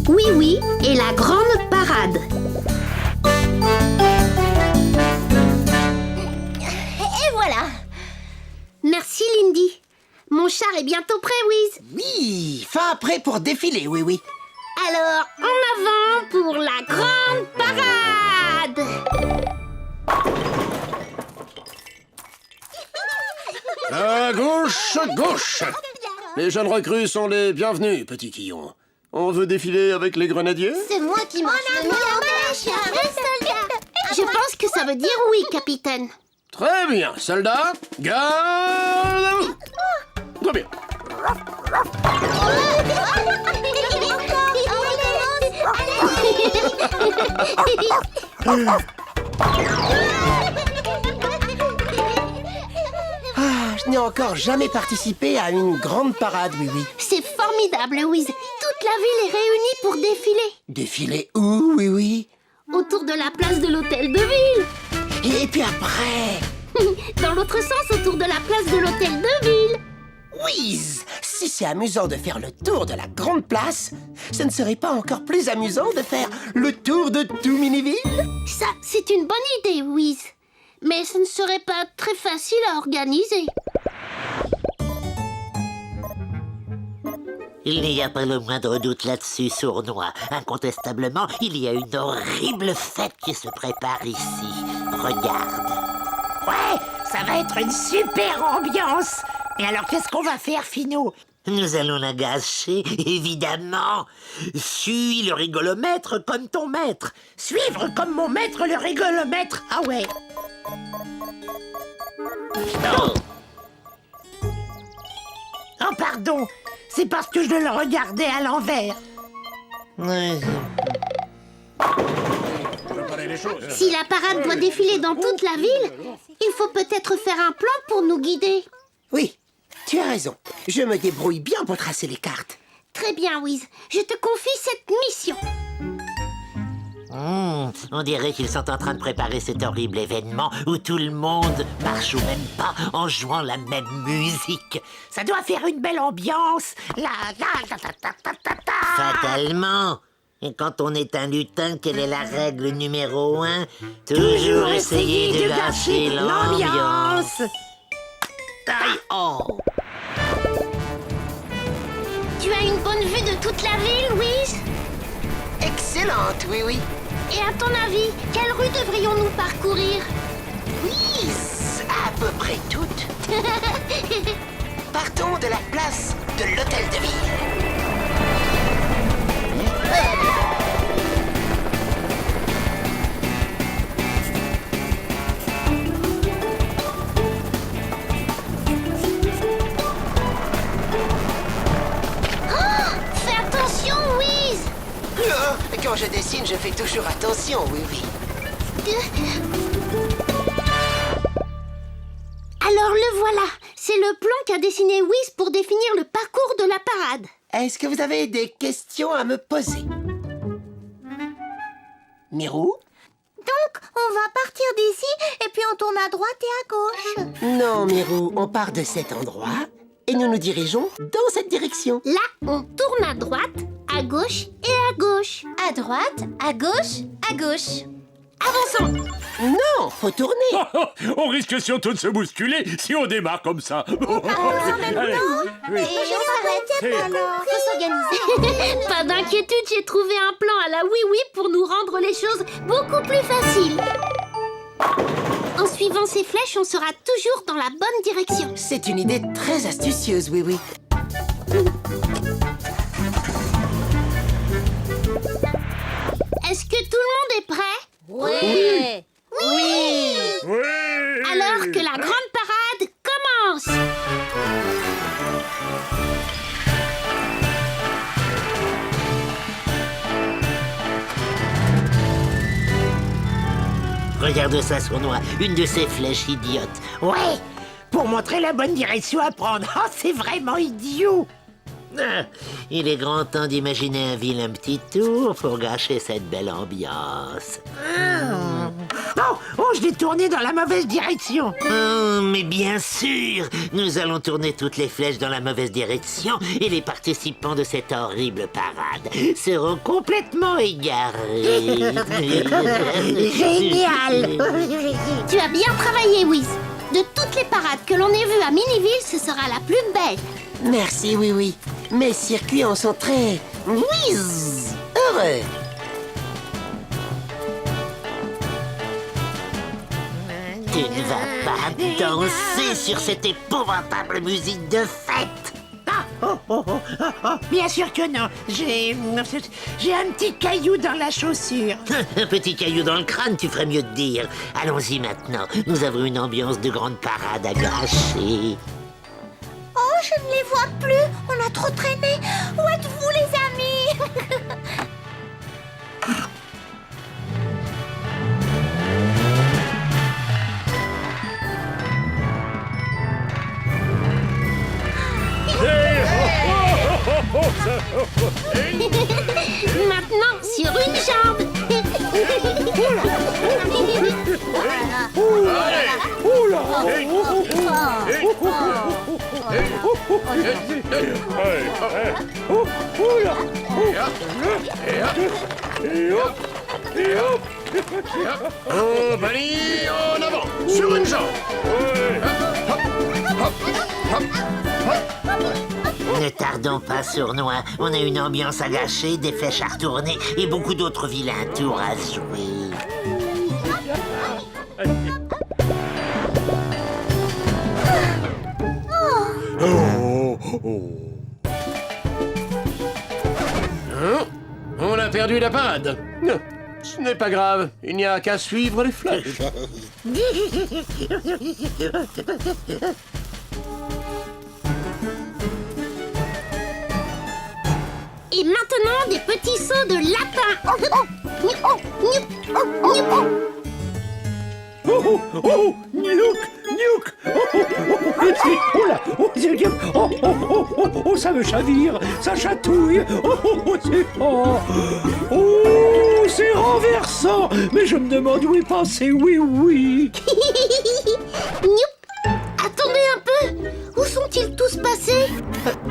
Oui Oui et la grande parade. Et voilà. Merci Lindy. Mon char est bientôt prêt, Wiz. Oui, fin prêt pour défiler, oui, oui. Alors, en avant pour la grande parade. À gauche, gauche. Les jeunes recrues sont les bienvenus, petit Quillon. On veut défiler avec les grenadiers? C'est moi qui marche le mieux. Je pense que ça veut dire oui, capitaine. Très bien, soldats, garde à vous. Très bien. Je n'ai encore jamais participé à une grande parade, oui, oui. C'est formidable, Wiz. Toute la ville est réunie pour défiler. Défiler où, oui, oui? Autour de la place de l'hôtel de ville. Et puis après... Dans l'autre sens, autour de la place de l'hôtel de ville. Whiz! Si c'est amusant de faire le tour de la grande place, ce ne serait pas encore plus amusant de faire le tour de tout Miniville? Ça, c'est une bonne idée, Wiz. Mais ce ne serait pas très facile à organiser. Il n'y a pas le moindre doute là-dessus, Sournois. Incontestablement, il y a une horrible fête qui se prépare ici. Regarde. Ouais, ça va être une super ambiance. Et alors, qu'est-ce qu'on va faire, Finot? Nous allons la gâcher, évidemment. Suis le rigolomètre comme ton maître. Suivre comme mon maître le rigolomètre. Ah ouais. Oh. Oh, pardon. C'est parce que je le regardais à l'envers. Si la parade doit défiler dans toute la ville, il faut peut-être faire un plan pour nous guider. Oui, tu as raison. Je me débrouille bien pour tracer les cartes. Très bien, Wiz. Je te confie cette mission. On dirait qu'ils sont en train de préparer cet horrible événement où tout le monde marche au même pas en jouant la même musique. Ça doit faire une belle ambiance. Fatalement. Et quand on est un lutin, quelle est la règle numéro 1? Toujours essayer de gâcher l'ambiance. Aïe, oh. Tu as une bonne vue de toute la ville, Wiz? Excellente, oui, oui. Et à ton avis, quelle rue devrions-nous parcourir? Oui, à peu près toutes. Partons de la place de l'hôtel de ville. Fais attention, Wiz! Quand je dessine, je fais toujours attention, oui, oui. Alors le voilà. C'est le plan qu'a dessiné Wiz pour définir le parcours de la parade. Est-ce que vous avez des questions à me poser? Mirou? Donc, on va partir d'ici et puis on tourne à droite et à gauche. Non, Mirou, on part de cet endroit et nous nous dirigeons dans cette direction. Là, on tourne à droite, à gauche et à gauche. À droite, à gauche, à gauche. Avançons! Non, faut tourner. On risque surtout de se bousculer si on démarre comme ça. Allez, oui. Et on s'arrête alors. Faut s'organiser. Pas d'inquiétude, j'ai trouvé un plan à la oui-oui pour nous rendre les choses beaucoup plus faciles. En suivant ces flèches, on sera toujours dans la bonne direction. C'est une idée très astucieuse, oui, oui. Est-ce que tout le monde est prêt? Oui. Oui. Alors que la grande parade commence! Regarde ça, Sournois, une de ces flèches idiotes. Ouais, pour montrer la bonne direction à prendre. Oh, c'est vraiment idiot. Ah, il est grand temps d'imaginer un vilain petit tour pour gâcher cette belle ambiance. Oh, Oh, je l'ai tourné dans la mauvaise direction. Oh, mais bien sûr, nous allons tourner toutes les flèches dans la mauvaise direction et les participants de cette horrible parade seront complètement égarés. Génial. Tu as bien travaillé, Wiz. De toutes les parades que l'on ait vues à Miniville, ce sera la plus belle. Merci, oui, oui. Mes circuits en sont très... whiz, heureux. Tu ne vas pas danser sur cette épouvantable musique de fête. Bien sûr que non. J'ai un petit caillou dans la chaussure. Un petit caillou dans le crâne, tu ferais mieux de dire. Allons-y maintenant, nous avons une ambiance de grande parade à gâcher. Oh, je ne les vois plus. On a trop traîné. Où êtes-vous, les amis? Maintenant, sur une jambe. Oh, Bunny, en avant, sur une jambe. Ne tardons pas, Sournois. On a une ambiance à gâcher, des flèches à retourner et beaucoup d'autres vilains tours à jouer. Hein? On a perdu la parade. Ce n'est pas grave, il n'y a qu'à suivre les flèches. Et maintenant, des petits sauts de lapin. Oh, oh, oh, Niouk, Niouk. Oh là, oh, oh, oh, oh, oh, oh, ça me chavire, ça chatouille. Oh, oh, oh, c'est renversant. Mais je me demande où est passé, oui, oui. Attendez un peu. Où sont-ils tous passés?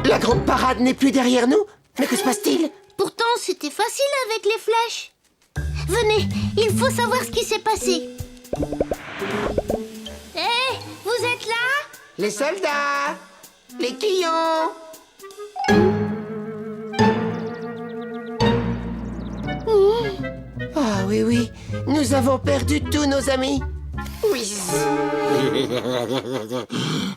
La grande parade n'est plus derrière nous? Mais que se passe-t-il? Pourtant, c'était facile avec les flèches. Venez, il faut savoir ce qui s'est passé. Hé, vous êtes là? Les soldats! Les quillons! Ah oui, oui, nous avons perdu tous nos amis. Oui.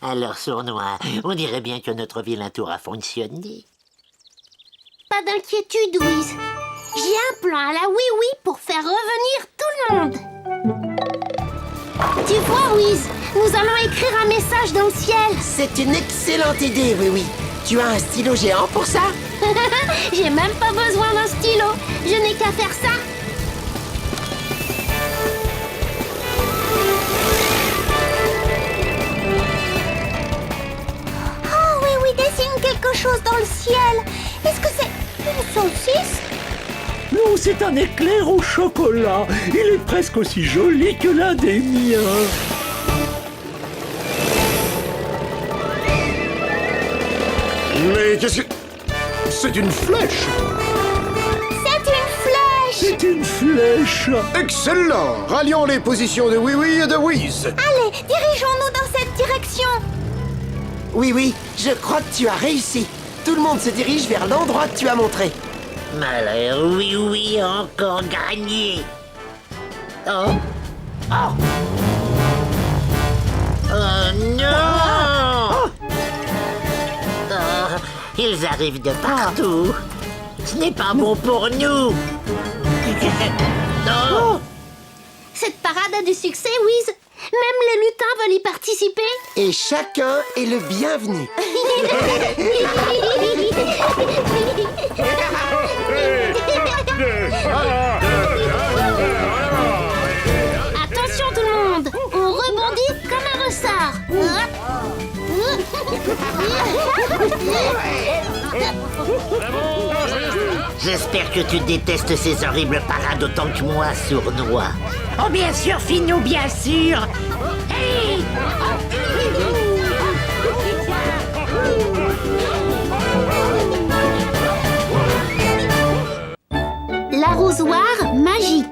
Alors, Sournois, on dirait bien que notre vilain tour a fonctionné. Pas d'inquiétude, Wiz. J'ai un plan à la oui-oui pour faire revenir tout le monde. Tu vois, Wiz, nous allons écrire un message dans le ciel. C'est une excellente idée, oui, oui. Tu as un stylo géant pour ça? J'ai même pas besoin d'un stylo. Je n'ai qu'à faire ça. Oh, oui, oui, dessine quelque chose dans le ciel. Est-ce que c'est une saucisse? Non, c'est un éclair au chocolat. Il est presque aussi joli que l'un des miens. Mais qu'est-ce que... C'est une flèche! C'est une flèche. C'est une flèche. Excellent! Rallions les positions de Oui-Oui et de Wiz. Allez, dirigeons-nous dans cette direction. Oui, oui, je crois que tu as réussi. Tout le monde se dirige vers l'endroit que tu as montré. Malheur, oui, oui, encore gagné. Oh. Oh. Oh non! Oh, ils arrivent de partout. Ce n'est pas bon pour nous. Non. Cette parade a du succès, Wiz. Même les lutins veulent y participer. Et chacun est le bienvenu. Attention tout le monde, on rebondit comme un ressort. J'espère que tu détestes ces horribles parades autant que moi, sournois. Oh, bien sûr, Finou, bien sûr. Hey! L'arrosoir magique.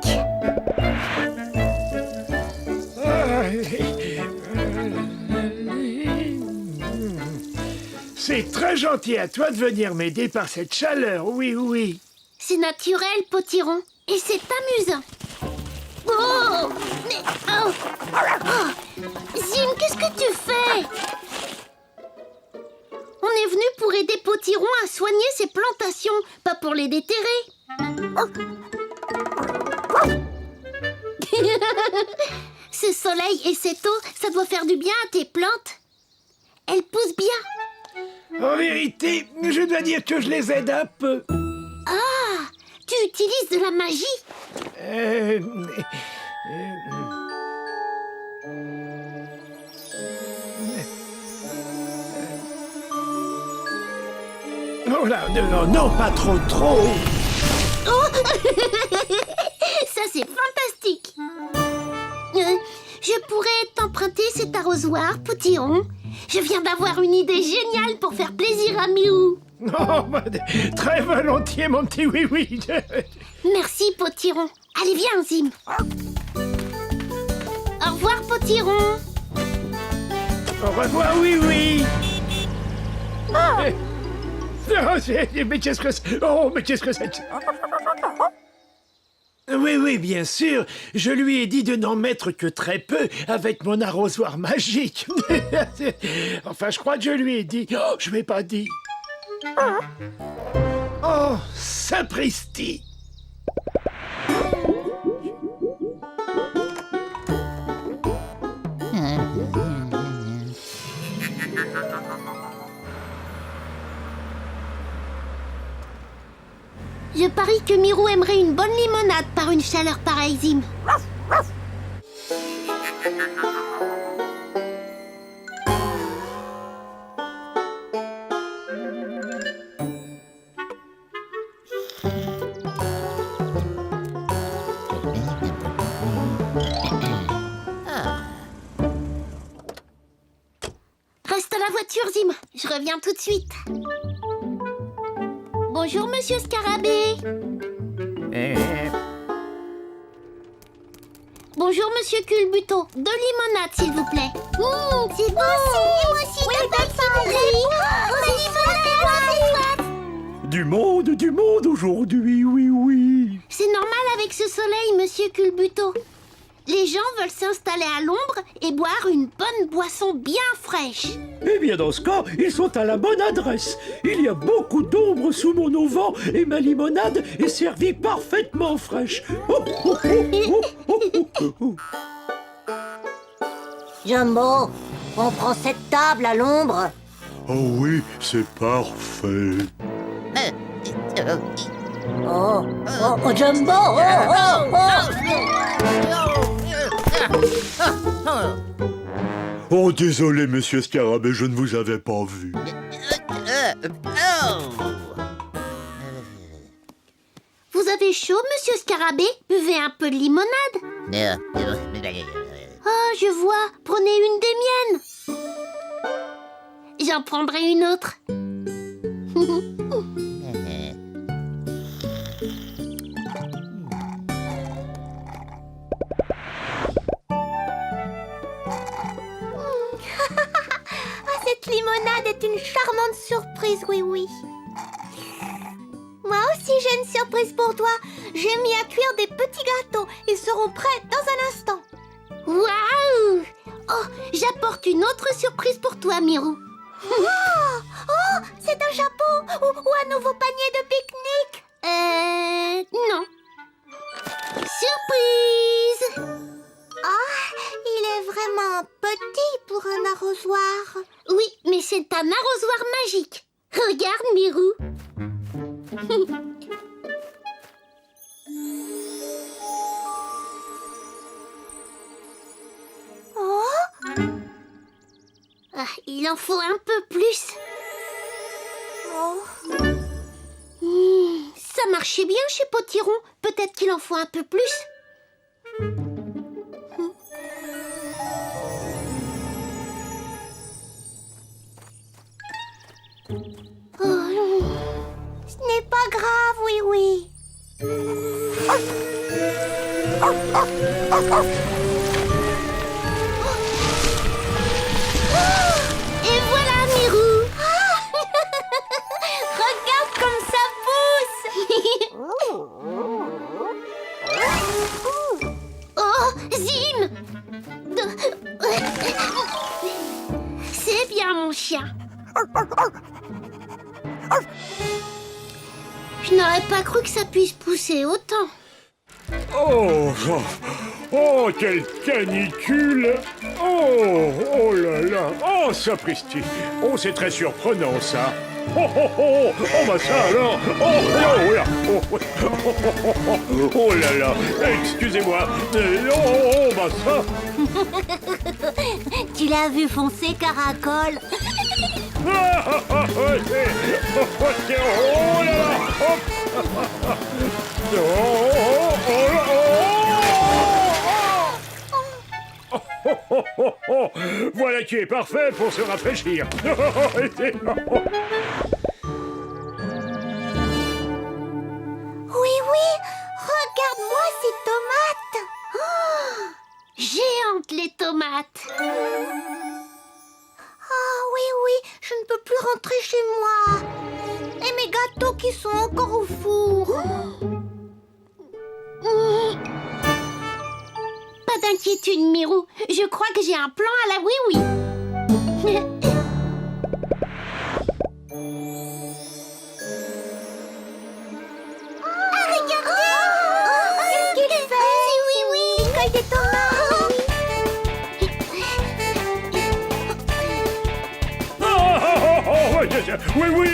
C'est très gentil à toi de venir m'aider par cette chaleur, oui, oui. C'est naturel, Potiron. Et c'est amusant. Oh, mais, oh. Oh. Zim, qu'est-ce que tu fais? On est venu pour aider Potiron à soigner ses plantations, pas pour les déterrer. Ce soleil et cette eau, ça doit faire du bien à tes plantes. Elles poussent bien. En vérité, je dois dire que je les aide un peu. Ah, tu utilises de la magie? Oh là, non, pas trop. Oh ça, c'est fantastique. Je pourrais t'emprunter cet arrosoir, Potiron. Je viens d'avoir une idée géniale pour faire plaisir à Miou. Oh, bah, très volontiers, mon petit oui. Merci, Potiron. Allez, viens, Zim. Au revoir, Potiron. Au revoir, oui. Non, mais qu'est-ce que c'est? Oh, mais qu'est-ce que c'est? Oui, bien sûr. Je lui ai dit de n'en mettre que très peu avec mon arrosoir magique. Enfin, je crois que je lui ai dit. Oh, je m'ai pas dit. Oh, sapristi! Je parie que Mirou aimerait une bonne limonade par une chaleur pareille, Zim. Reste à la voiture, Zim. Je reviens tout de suite. Bonjour, monsieur Scarabée. Bonjour, monsieur Culbuto. De limonade, s'il vous plaît. C'est bon. Moi aussi, oui, Du monde aujourd'hui, oui. C'est normal avec ce soleil, monsieur Culbuto. Les gens veulent s'installer à l'ombre et boire une bonne boisson bien fraîche. Eh bien, dans ce cas, ils sont à la bonne adresse. Il y a beaucoup d'ombre sous mon auvent et ma limonade est servie parfaitement fraîche. Jumbo, on prend cette table à l'ombre. Oh oui, c'est parfait. Oh, Jumbo, Oh, désolé, monsieur Scarabée, je ne vous avais pas vu. Vous avez chaud, monsieur Scarabée? Buvez un peu de limonade. Oh, je vois. Prenez une des miennes. J'en prendrai une autre. Cette limonade est une charmante surprise, oui. Moi aussi, j'ai une surprise pour toi. J'ai mis à cuire des petits gâteaux. Ils seront prêts dans un instant. Waouh! Oh, j'apporte une autre surprise pour toi, Mirou. Oh, c'est un chapeau ou un nouveau panier de pique-nique. Non. Surprise! Il est vraiment petit pour un arrosoir. Oui, mais c'est un arrosoir magique. Regarde, Mirou. Oh, Il en faut un peu plus. Ça marchait bien chez Potiron. Peut-être qu'il en faut un peu plus. Ce n'est pas grave, oui, oui. Et voilà, Mirou. Regarde comme ça pousse. Oh, Zim. C'est bien, mon chien. Je n'aurais pas cru que ça puisse pousser autant. Oh, oh, quelle canicule! Oh, oh là là! Oh, sapristi! Oh, c'est très surprenant, ça! Oh, oh, oh! Oh, bah ça alors! Oh, oh, là! Oh, oh, oh là là! Excusez-moi! Oh, bah ça! Tu l'as vu foncer, Caracol? Oh là là! Hop! Voilà qui est parfait pour se rafraîchir. Oui, oui, regarde-moi ces tomates. Géantes, les tomates. Ah oui, oui, je ne peux plus rentrer chez moi. Et mes gâteaux qui sont encore au four. Pas d'inquiétude, Mirou. Je crois que j'ai un plan à la oui-oui. Regardez! Qu'est-ce qu'il fait? C'est oui, oui. Il cueille des tomates. Oui, oui.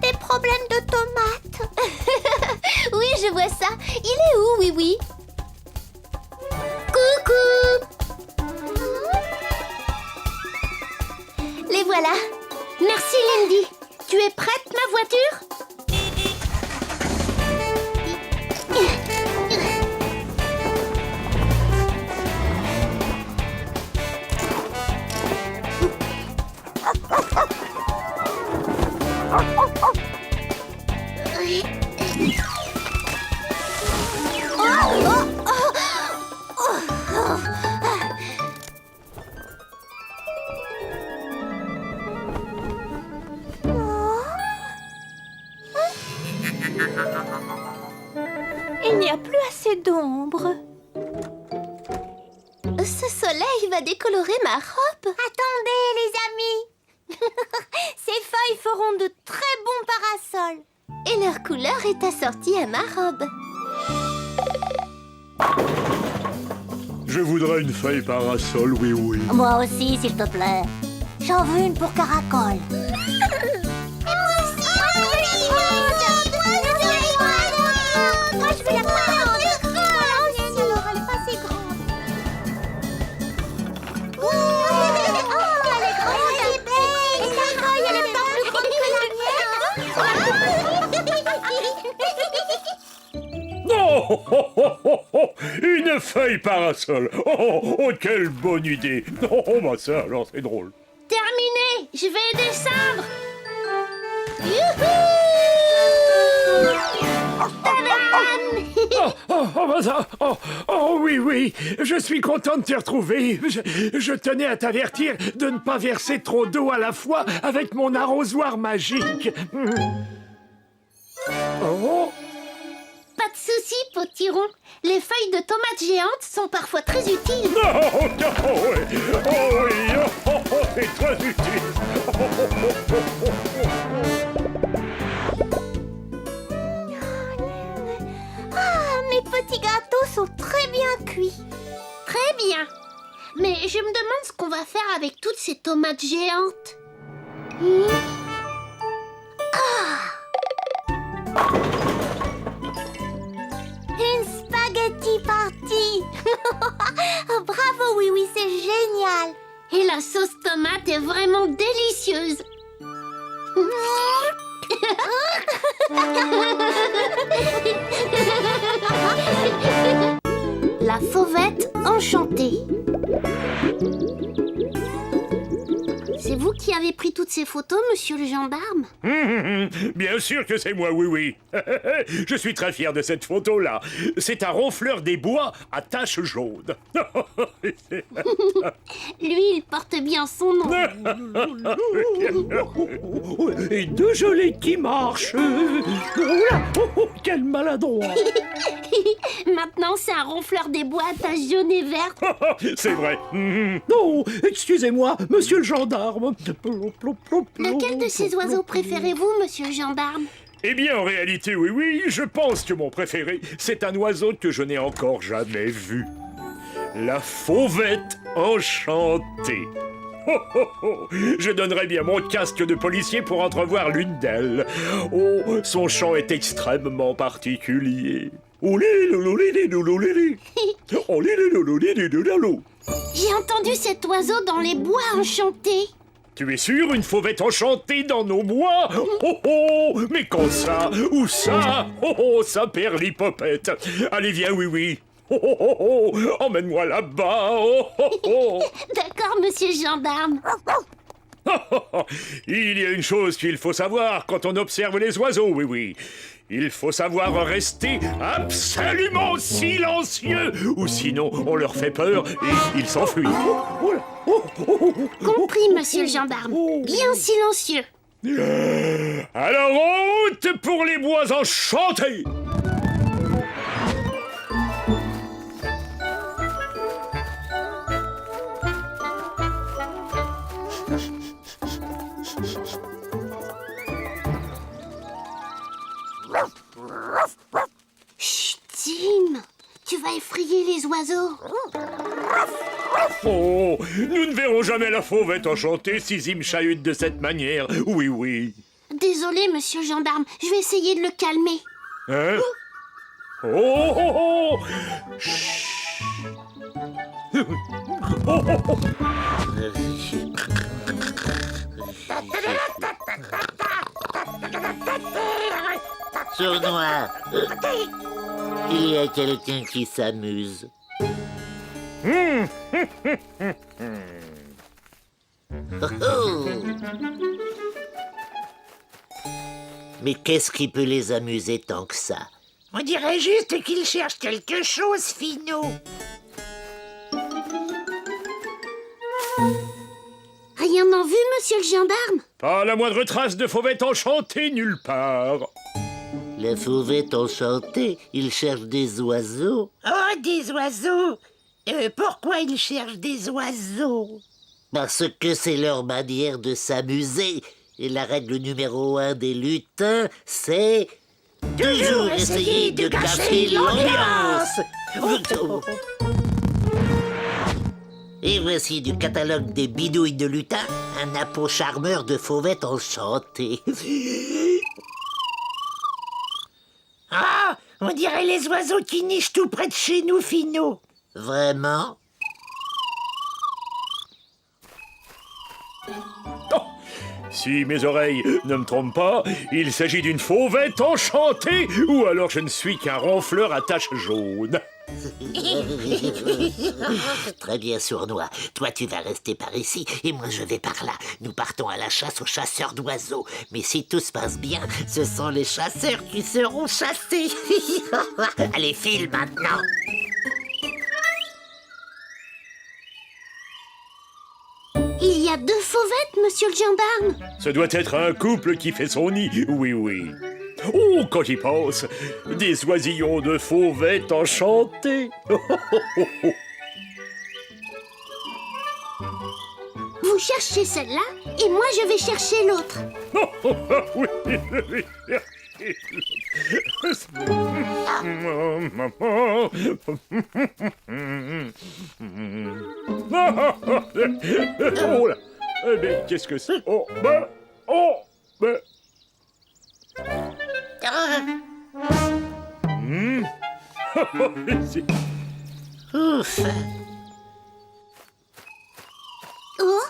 Des problèmes de tomates. Oui, je vois ça. Il est où, oui-oui? Coucou! Les voilà. Merci, Lindy. Tu es prête, ma voiture? Il n'y a plus assez d'ombre. Ce soleil va décolorer ma robe. Attendez, les amis. Ces feuilles feront de très bons parasols. Et leur couleur est assortie à ma robe. Je voudrais une feuille parasol, oui, oui. Moi aussi, s'il te plaît. J'en veux une pour Caracol. Moi, je veux la prendre. Alors, elle est pas assez grande. Elle est grande. Elle est belle. Et ta feuille, elle est pas plus grande que la mienne. Oh, oh, oh, oh, oh, une feuille parasol. Oh, oh, oh, quelle bonne idée. Oh, oh, bah ça, alors, c'est drôle. Terminé. Je vais descendre. Youhou! Oh, oui, oui, je suis content de te retrouver. Je tenais à t'avertir de ne pas verser trop d'eau à la fois avec mon arrosoir magique. Oh, Pas de souci, Potiron. Les feuilles de tomates géantes sont parfois très utiles. Oh, oh, oui, oh, oh, c'est très utile. Ah, mes petits gâteaux sont très bien cuits. Très bien. Mais je me demande ce qu'on va faire avec toutes ces tomates géantes. Une spaghetti party. Oh, bravo, oui, oui, c'est génial. Et la sauce tomate est vraiment délicieuse. La fauvette enchantée. C'est vous qui avez pris toutes ces photos, monsieur le gendarme? Bien sûr que c'est moi, oui, oui. Je suis très fier de cette photo-là. C'est un ronfleur des bois à taches jaunes. Lui, il porte bien son nom. Et deux gelées qui marchent. Oula, quel maladroit. Maintenant, c'est un ronfleur des bois à taches jaunes et vertes. C'est vrai. Non, excusez-moi, monsieur le gendarme. Lequel de ces oiseaux préférez-vous, monsieur le gendarme? Eh bien, en réalité, oui, oui, je pense que mon préféré, c'est un oiseau que je n'ai encore jamais vu. La fauvette enchantée. Oh, oh, oh. Je donnerais bien mon casque de policier pour entrevoir l'une d'elles. Oh, son chant est extrêmement particulier. J'ai entendu cet oiseau dans les bois enchantés. Tu es sûr, une fauvette enchantée dans nos bois? Oh oh, mais quand ça? Où ça? Oh oh, ça perd l'hypopète. Allez, viens, oui, oui. Oh oh oh, oh. Emmène-moi là-bas. Oh oh oh. D'accord, monsieur le gendarme. Il y a une chose qu'il faut savoir quand on observe les oiseaux, oui, oui. Il faut savoir rester absolument silencieux, ou sinon on leur fait peur et ils s'enfuient. Compris, monsieur le gendarme. Bien silencieux. Alors en route pour les bois enchantés! Chut, Tim, tu vas effrayer les oiseaux. Oh, nous ne verrons jamais la fauvette enchantée si Zim chahute de cette manière. Oui, oui. Désolé, monsieur le gendarme, je vais essayer de le calmer. Hein? Oh, oh, oh! Chut. Oh, oh, oh. Sournois, il y a quelqu'un qui s'amuse. Oh. Mais qu'est-ce qui peut les amuser tant que ça? On dirait juste qu'il cherche quelque chose, Finot. Rien en vue, monsieur le gendarme? Pas la moindre trace de fauvette enchantée nulle part. La fauvette enchantée, il cherche des oiseaux. Oh, des oiseaux. Pourquoi ils cherchent des oiseaux? Parce que c'est leur manière de s'amuser. Et la règle numéro 1 des lutins, c'est... toujours essayer de gâcher l'ambiance. Et voici du catalogue des bidouilles de lutin, un appôt charmeur de fauvette enchantée. Ah, on dirait les oiseaux qui nichent tout près de chez nous, Finot. Vraiment? Oh, si mes oreilles ne me trompent pas, il s'agit d'une fauvette enchantée, ou alors je ne suis qu'un ronfleur à taches jaunes. Très bien, Sournois. Toi, tu vas rester par ici et moi, je vais par là. Nous partons à la chasse aux chasseurs d'oiseaux. Mais si tout se passe bien, ce sont les chasseurs qui seront chassés. Allez, file maintenant. Il y a 2 fauvettes, monsieur le gendarme. Ce doit être un couple qui fait son nid, oui, oui. Oh, quand j'y pense, des oisillons de fauvettes enchantées. Vous cherchez celle-là et moi je vais chercher l'autre. Oui, oui. Oh là, mais qu'est-ce que c'est? Oh, ben. Ouf. Oh,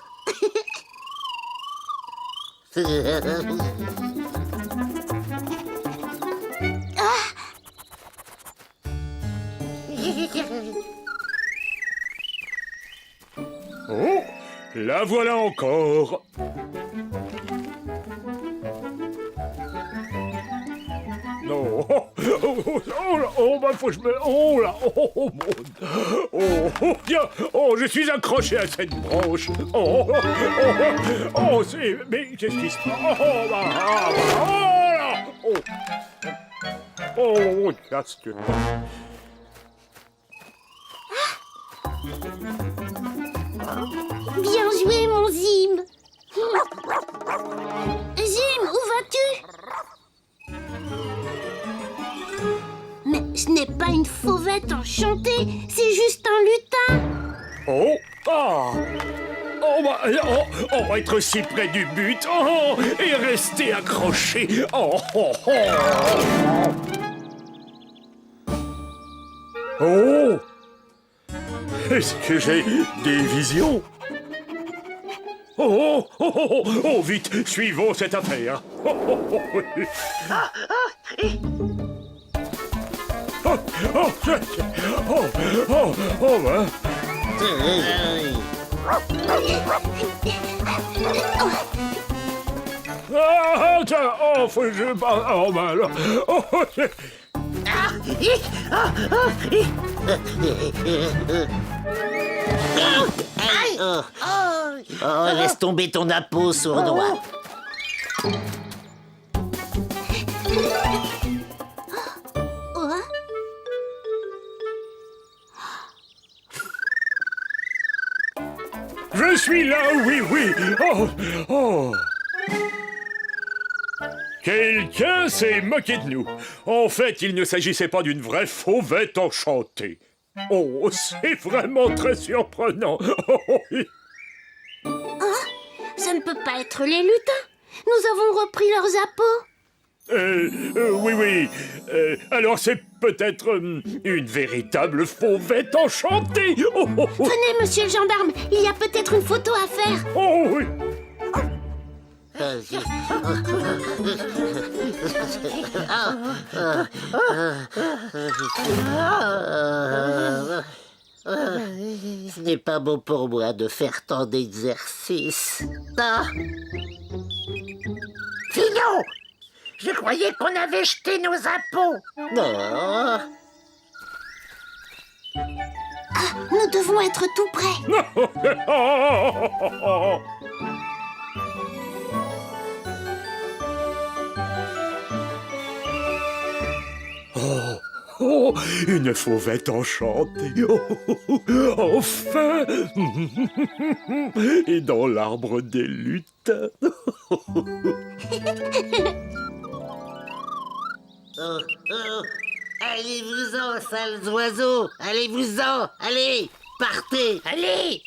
Oh, la voilà encore. Non. Bah, faut que je me... Oh là, oh, tiens, je suis accroché à cette branche. C'est... Mais qu'est-ce qui se passe? Mon casque. bien joué, mon Zim. Zim, où vas-tu? Mais ce n'est pas une fauvette enchantée, c'est juste un lutin. On va être si près du but. Et rester accroché. Est-ce que j'ai des visions? Vite, suivons cette affaire. Faut que je parle. Laisse tomber ton appôt, sournois. Oh, Je suis là, oui. Quelqu'un s'est moqué de nous. En fait, il ne s'agissait pas d'une vraie fauvette enchantée. C'est vraiment très surprenant. ça ne peut pas être les lutins. Nous avons repris leurs appâts. Oui. Alors c'est peut-être une véritable fauvette enchantée. Venez, monsieur le gendarme, il y a peut-être une photo à faire. Oui. Ce n'est pas bon pour moi de faire tant d'exercices. Fillon, je croyais qu'on avait jeté nos impôts. Non. Nous devons être tout près. Une fauvette enchantée. Enfin. Et dans l'arbre des lutins. Allez-vous-en, sales oiseaux. Allez-vous-en. Allez, partez. Allez.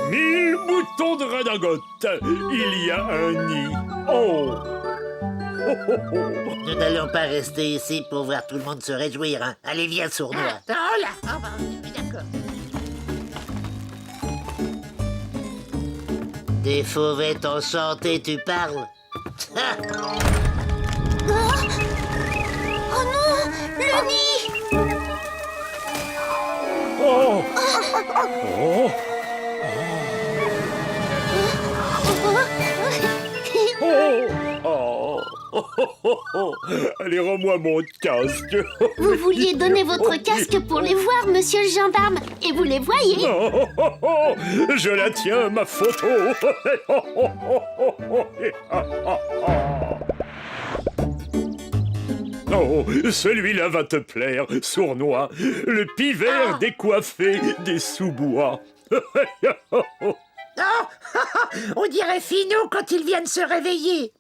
1000 moutons de redingote. Il y a un nid. Nous n'allons pas rester ici pour voir tout le monde se réjouir. Hein. Allez, viens, sournois. D'accord. Des fauvettes enchantées, tu parles? Oh non, le nid. Allez, rends-moi mon casque. Vous vouliez donner votre casque pour les voir, monsieur le gendarme, et vous les voyez. Je la tiens, ma photo. Celui-là va te plaire, sournois. Le pivert décoiffé des sous-bois. On dirait Finot quand il vient de se réveiller.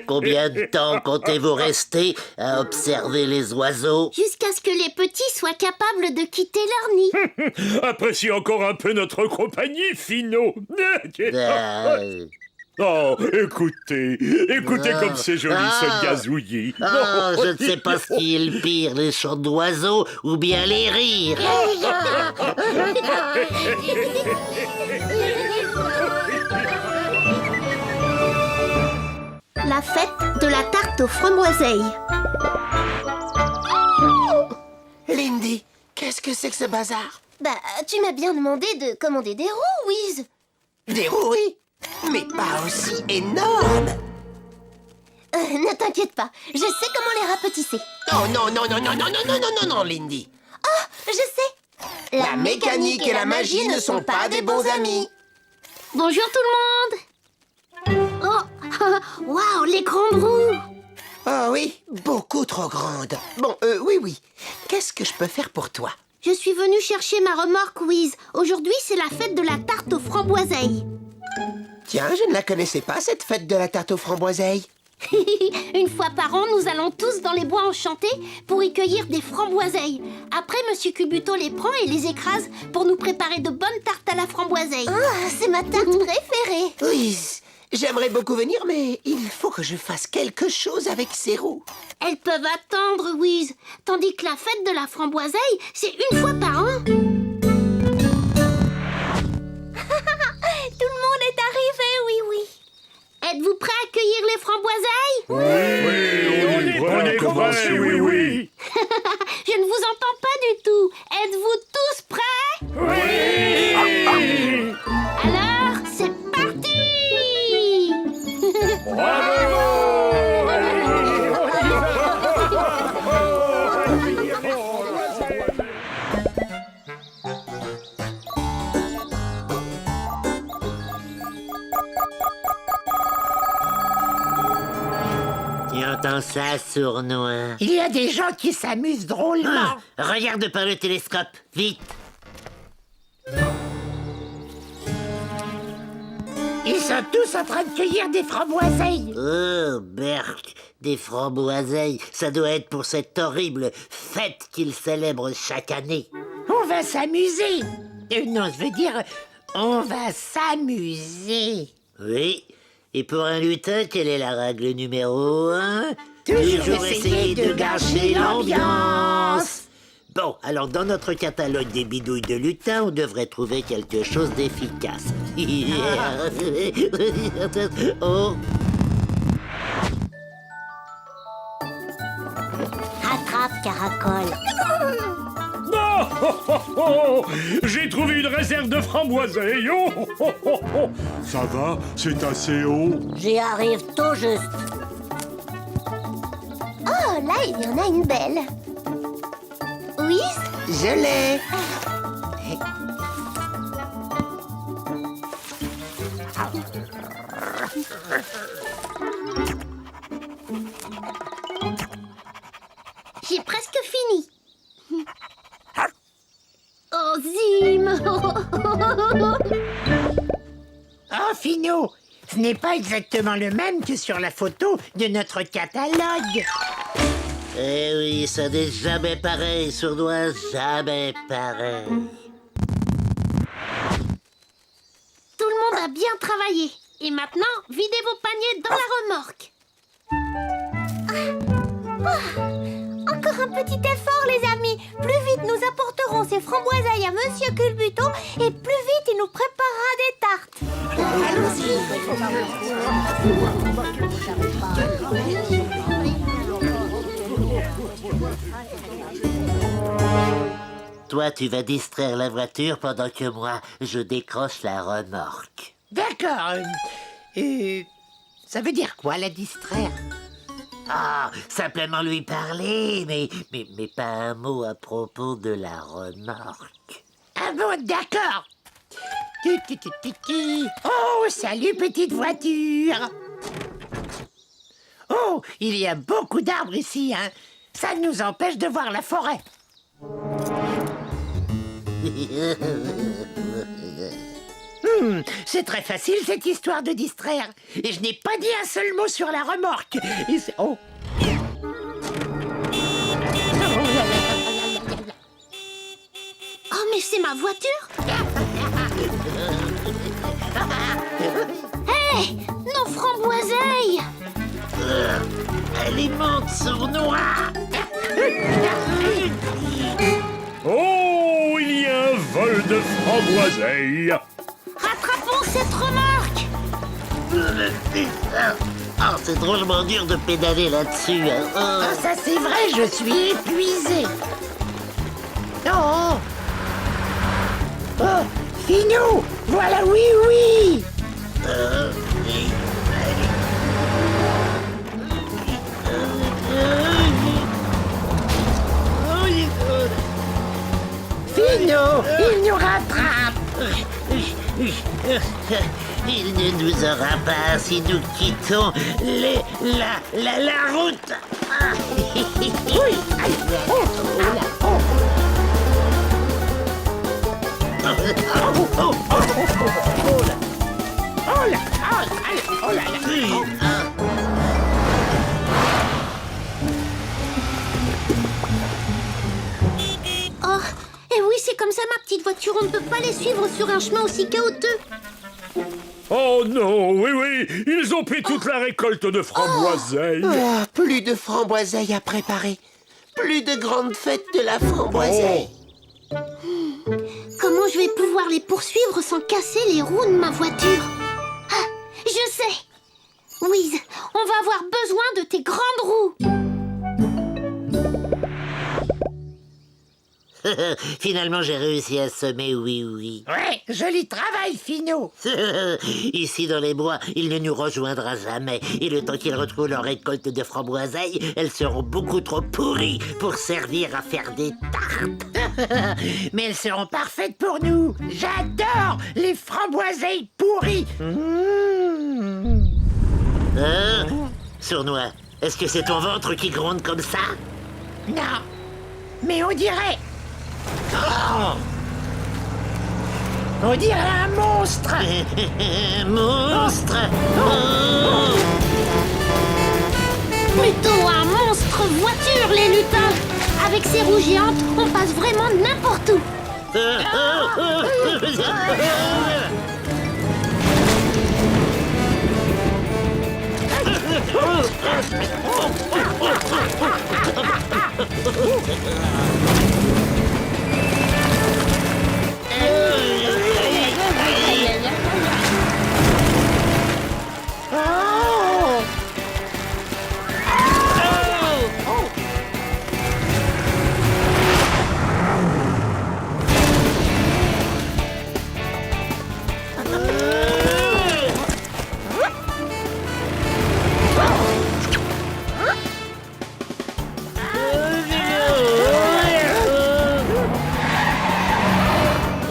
Combien de temps comptez-vous rester à observer les oiseaux? Jusqu'à ce que les petits soient capables de quitter leur nid. Apprécie encore un peu notre compagnie, Finot. Euh, Oh, écoutez comme c'est joli ce gazouillis. Oh, je ne sais pas ce qui est le pire, les chants d'oiseaux ou bien les rires. La fête de la tarte aux framboiseilles. Lindy, qu'est-ce que c'est que ce bazar? Bah, tu m'as bien demandé de commander des roues, Wiz. Des roues, mais pas aussi énormes. Ne t'inquiète pas, je sais comment les rapetisser. Oh non, non, Lindy. Je sais. La mécanique et la magie ne sont pas des bons amis. Bonjour tout le monde. Oh, waouh, les grandes roues. Oh oui, beaucoup trop grande. Bon, oui. Qu'est-ce que je peux faire pour toi? Je suis venue chercher ma remorque, Wiz. Aujourd'hui, c'est la fête de la tarte aux framboiseilles. Tiens, je ne la connaissais pas, cette fête de la tarte aux framboiseilles. Une fois par an, nous allons tous dans les bois enchantés pour y cueillir des framboiseilles. Après, Monsieur Culbuto les prend et les écrase pour nous préparer de bonnes tartes à la framboiseille. Ah, c'est ma tarte préférée. Oui, j'aimerais beaucoup venir, mais il faut que je fasse quelque chose avec ces roues. Elles peuvent attendre, Wiz. Tandis que la fête de la framboiseille, c'est une fois par an. Tout le monde est arrivé, oui. Êtes-vous prêts à cueillir les framboiseilles? On est prêts, oui. Je ne vous entends pas du tout. Êtes-vous tous prêts? Oui. Alors, c'est parti! Tu entends ça, sournois? Il y a des gens qui s'amusent drôlement. Regarde par le télescope, vite! Ils sont tous en train de cueillir des framboiseilles. Oh, Berk, des framboiseilles, ça doit être pour cette horrible fête qu'ils célèbrent chaque année. On va s'amuser. Non, je veux dire, on va s'amuser. Oui, et pour un lutin, quelle est la règle numéro 1? Toujours essayer de gâcher l'ambiance. Bon, alors dans notre catalogue des bidouilles de lutin, on devrait trouver quelque chose d'efficace. Oh, Attrape, caracole. Oh, j'ai trouvé une réserve de framboiseilles. Ça va, c'est assez haut. J'y arrive tout juste. Oh, là, il y en a une belle. Wiz? Je l'ai. J'ai presque fini. Oh, Zim! Oh, Finot, ce n'est pas exactement le même que sur la photo de notre catalogue. eh oui, ça n'est jamais pareil, sournois, jamais pareil. Tout le monde a bien travaillé. Et maintenant, videz vos paniers dans la remorque. Encore un petit effort, les amis. Plus vite nous apporterons ces framboiseilles à Monsieur Culbuto et plus vite il nous préparera des tartes. Toi, tu vas distraire la voiture pendant que moi, je décroche la remorque. D'accord. Ça veut dire quoi, la distraire? Ah, simplement lui parler, mais pas un mot à propos de la remorque. Ah bon, d'accord. Oh, salut, petite voiture. Oh, il y a beaucoup d'arbres ici, hein. Ça nous empêche de voir la forêt. C'est très facile cette histoire de distraire. Et je n'ai pas dit un seul mot sur la remorque. Et c'est... Oh. Oh, mais c'est ma voiture. Hé, nos framboiseilles. Elle est monte sournois. Oh, il y a un vol de framboiseilles. Rattrapons cette remorque. Oh, c'est drôlement dur de pédaler là-dessus. Hein. Oh. Ah, ça c'est vrai, je suis épuisé. Oh. Oh, Finou, voilà, oui, oui. Finou, il nous rattrape. Il ne nous aura pas si nous quittons la route. Ah. Oui, allez, oh, oh, là, oh. Oh là, oh là là. Oh, et oui, c'est comme ça, ma petite voiture. On ne peut pas les suivre sur un chemin aussi chaotique. Oh non, oui, oui, ils ont pris toute la récolte de framboiseilles. Ah, plus de framboiseilles à préparer. Plus de grande fête de la framboiseille. Comment je vais pouvoir les poursuivre sans casser les roues de ma voiture? Ah, je sais. Whiz, on va avoir besoin de tes grandes roues. Finalement, j'ai réussi à semer oui. Ouais, joli travail, Finou. Ici, dans les bois, il ne nous rejoindra jamais. Et le temps qu'ils retrouvent leur récolte de framboiseilles, elles seront beaucoup trop pourries pour servir à faire des tartes. Mais elles seront parfaites pour nous. J'adore les framboiseilles pourries. Hein? Sournois, est-ce que c'est ton ventre qui gronde comme ça? Non, mais on dirait... Oh! On dirait un monstre. Monstre! Oh! Plutôt un monstre voiture, les lutins. Avec ses roues géantes, on passe vraiment n'importe où.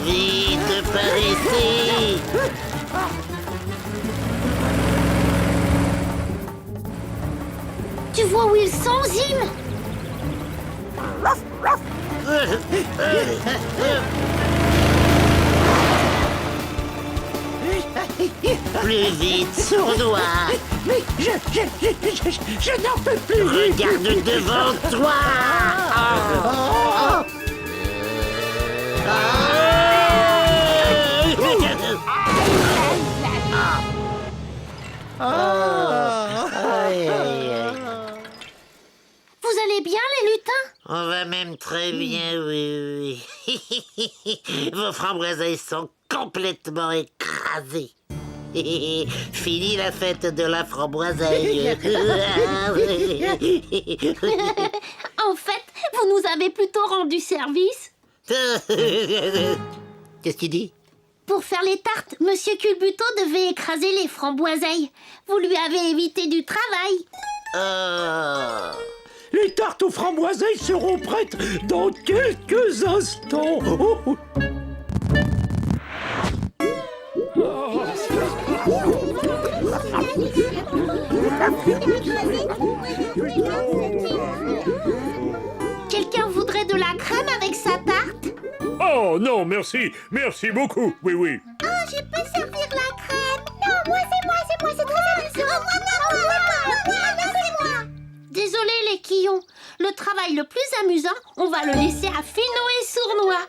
Vite par ici! Tu vois où ils sont, Zim? Plus vite, sournois! Mais je n'en peux plus. Regarde devant toi! Vous allez bien, les lutins? On va même très bien, oui. Vos framboiseilles sont complètement écrasées. Fini la fête de la framboiseille. En fait, vous nous avez plutôt rendu service. Qu'est-ce qu'il dit? Pour faire les tartes, Monsieur Culbuto devait écraser les framboiseilles. Vous lui avez évité du travail. Oh. Les tartes aux framboiseilles seront prêtes dans quelques instants. Oh. Quelqu'un voudrait de la crème avec sa tarte? Oh non, merci. Merci beaucoup. Oui, oui. Oh, je peux servir la crème. Non, moi, c'est très amusant. Non, c'est moi. Désolé les quillons, le travail le plus amusant, on va le laisser à Finot et Sournois.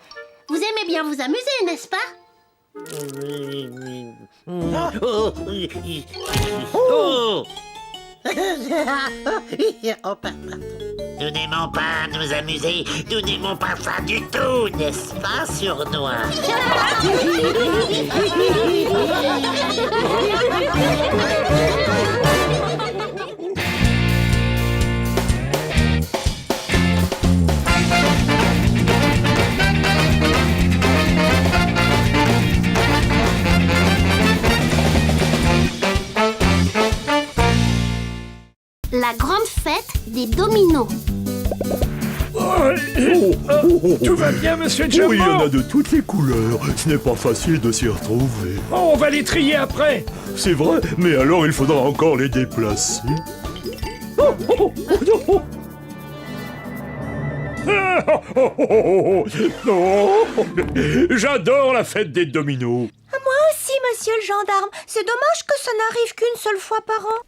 Vous aimez bien vous amuser, n'est-ce pas? Oh. Oh, pardon. Nous n'aimons pas nous amuser, nous n'aimons pas ça du tout, n'est-ce pas, Sournois? La grande fête des dominos. Tout va bien, monsieur Oh, il y en Jumbo? a de toutes les couleurs. Ce n'est pas facile de s'y retrouver. Oh, on va les trier après. C'est vrai, mais alors il faudra encore les déplacer. Non. J'adore la fête des dominos. Moi aussi, monsieur le gendarme. C'est dommage que ça n'arrive qu'une seule fois par an.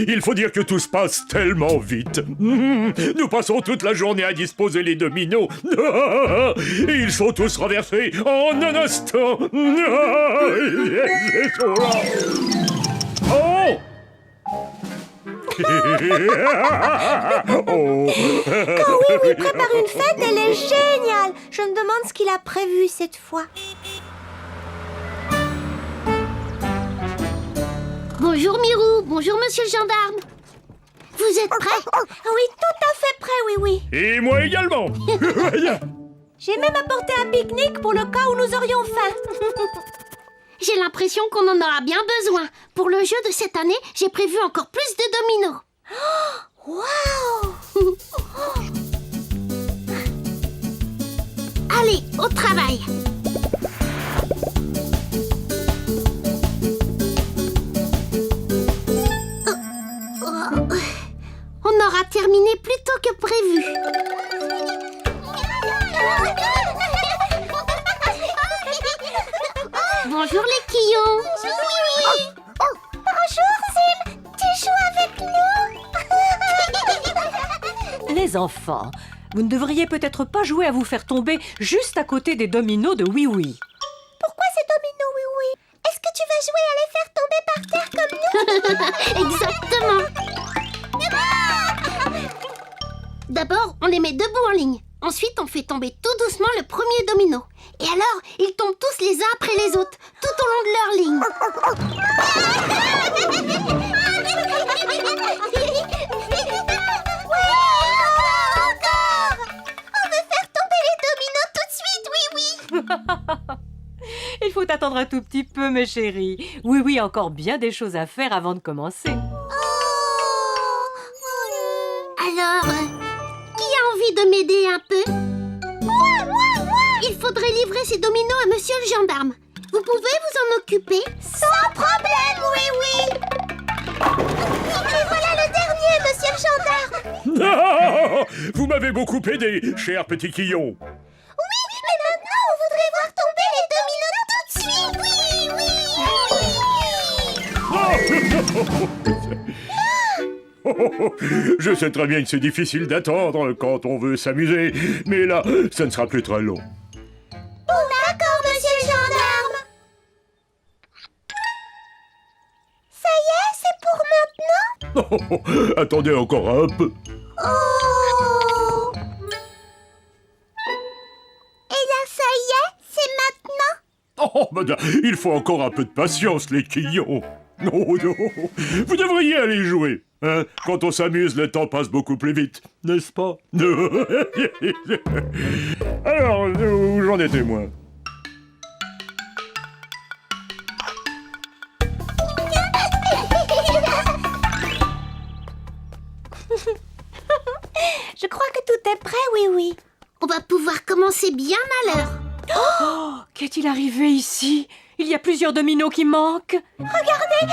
Il faut dire que tout se passe tellement vite. Nous passons toute la journée à disposer les dominos. Et ils sont tous renversés en un instant. Oh! Quand Oui prépare une fête, elle est géniale. Je me demande ce qu'il a prévu cette fois. Bonjour Mirou, bonjour monsieur le gendarme. Vous êtes prêts? Ah oui, tout à fait prêt, oui. Et moi également. J'ai même apporté un pique-nique pour le cas où nous aurions faim. J'ai l'impression qu'on en aura bien besoin. Pour le jeu de cette année, j'ai prévu encore plus de dominos. Waouh! Allez, au travail. On aura terminé plus tôt que prévu. Bonjour les quillons. Bonjour, Zim. Tu joues avec nous? Les enfants, vous ne devriez peut-être pas jouer à vous faire tomber juste à côté des dominos de Oui Oui. Pourquoi ces dominos, oui? Est-ce que tu vas jouer à les faire tomber par terre comme nous? Exactement. D'abord, on les met debout en ligne. Ensuite, on fait tomber tout doucement le premier domino. Et alors, ils tombent tous les uns après les autres, tout au long de leur ligne. Encore! On veut faire tomber les dominos tout de suite, oui. Il faut attendre un tout petit peu, mes chéris. Oui Oui a encore bien des choses à faire avant de commencer. Alors, qui a envie de m'aider un peu? Moi. Il faudrait livrer ces dominos à monsieur le gendarme. Vous pouvez vous en occuper? Sans problème, oui. Et voilà le dernier, monsieur le gendarme. Vous m'avez beaucoup aidé, cher petit quillon. Oui, mais maintenant, on voudrait voir tomber les dominos tout de suite, oui. Je sais très bien que c'est difficile d'attendre quand on veut s'amuser, mais là, ça ne sera plus très long. D'accord, monsieur le gendarme. Ça y est, c'est pour maintenant? Attendez encore un peu. Oh! Et là, ça y est, c'est maintenant? Oh, madame, il faut encore un peu de patience, les quillons. Oh, non. Vous devriez aller jouer. Hein? Quand on s'amuse, le temps passe beaucoup plus vite, n'est-ce pas? Alors, où j'en étais, moi? Je crois que tout est prêt, oui. On va pouvoir commencer bien à l'heure. Oh, qu'est-il arrivé ici? Il y a plusieurs dominos qui manquent. Regardez!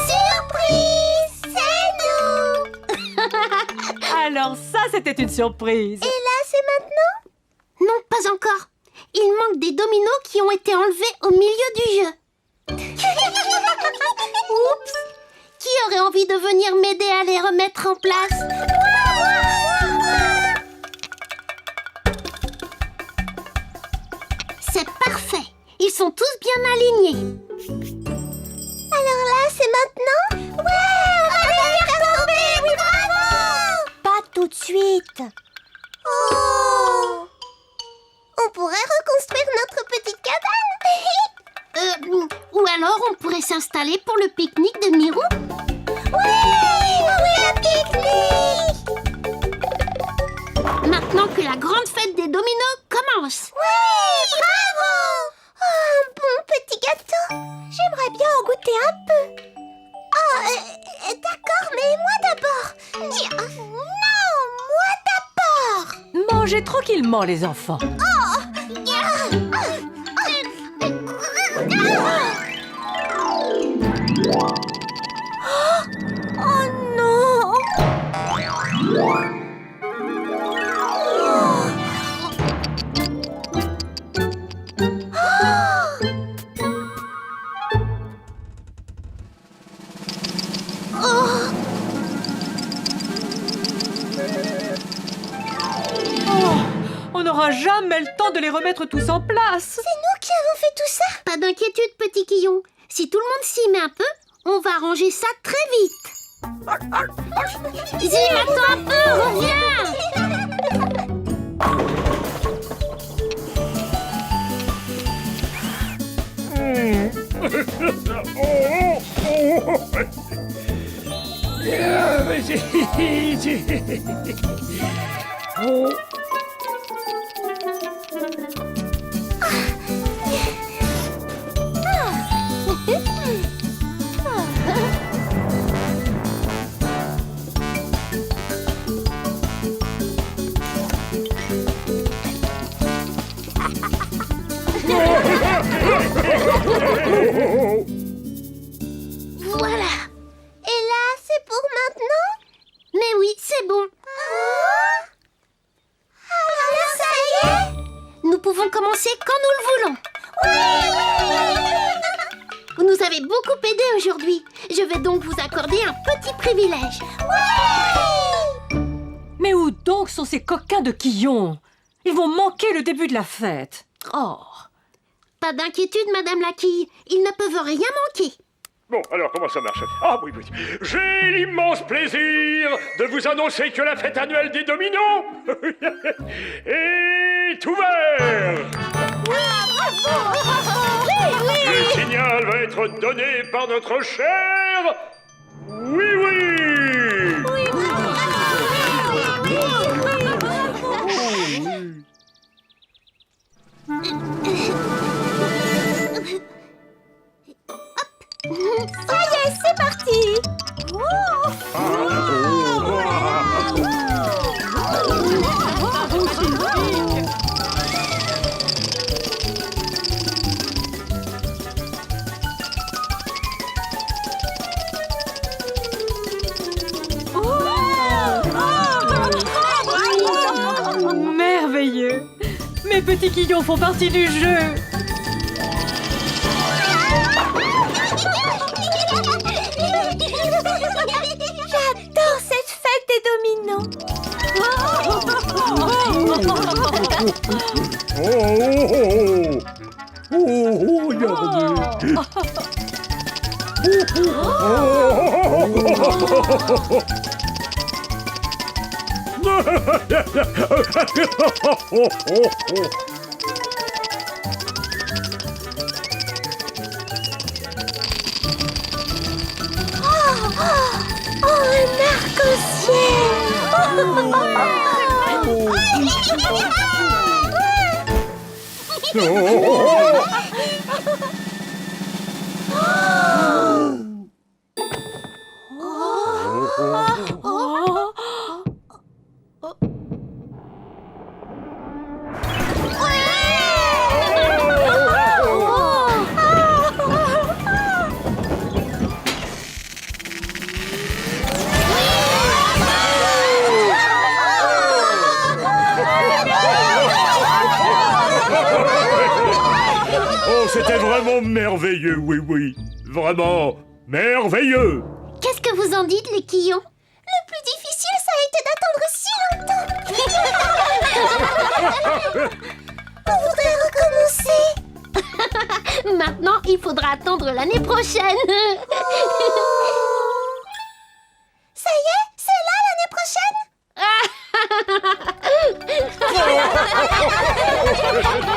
Surprise, c'est nous. Alors ça, c'était une surprise. Et là, c'est maintenant? Non, pas encore. Il manque des dominos qui ont été enlevés au milieu du jeu. Oups! Qui aurait envie de venir m'aider à les remettre en place? C'est parfait. Ils sont tous bien alignés. Alors là, c'est maintenant? Ouais, on va les faire tomber, oui, bravo! Pas tout de suite. Oh! On pourrait reconstruire notre petite cabane. Ou alors on pourrait s'installer pour le pique-nique de Mirou. Oui, le pique-nique! Maintenant que la grande fête des dominos commence. Oui, bravo! Oh, un bon petit gâteau. J'aimerais bien en goûter un peu. Oh, d'accord, mais moi d'abord. Non, moi d'abord. Mangez tranquillement, les enfants. Oh non! On n'aura jamais le temps de les remettre tous en place. C'est nous qui avons fait tout ça? Pas d'inquiétude, petit Quillon. Si tout le monde s'y met un peu, on va ranger ça très vite. Zim, attends un peu, reviens! Oh. Voilà. Et là, c'est pour maintenant? Mais oui, c'est bon. Alors ça y est? Nous pouvons commencer quand nous le voulons. Vous nous avez beaucoup aidé aujourd'hui. Je vais donc vous accorder un petit privilège. Mais où donc sont ces coquins de Quillon? Ils vont manquer le début de la fête. Oh. Pas d'inquiétude, Madame la Quille. Ils ne peuvent rien manquer. Bon, alors comment ça marche? Ah oui. J'ai l'immense plaisir de vous annoncer que la fête annuelle des dominos est ouverte. Le signal va être donné par notre cher... Oui. Ça y est, c'est parti! Merveilleux. Mes petits Quillons font partie du jeu. J'adore cette fête des dominos! Regardez. Oh, un arc-en-ciel! vraiment merveilleux, oui, oui. Vraiment merveilleux. Qu'est-ce que vous en dites, les quillons? Le plus difficile, ça a été d'attendre si longtemps. On voudrait recommencer. Maintenant, il faudra attendre l'année prochaine. Ça y est, c'est là l'année prochaine.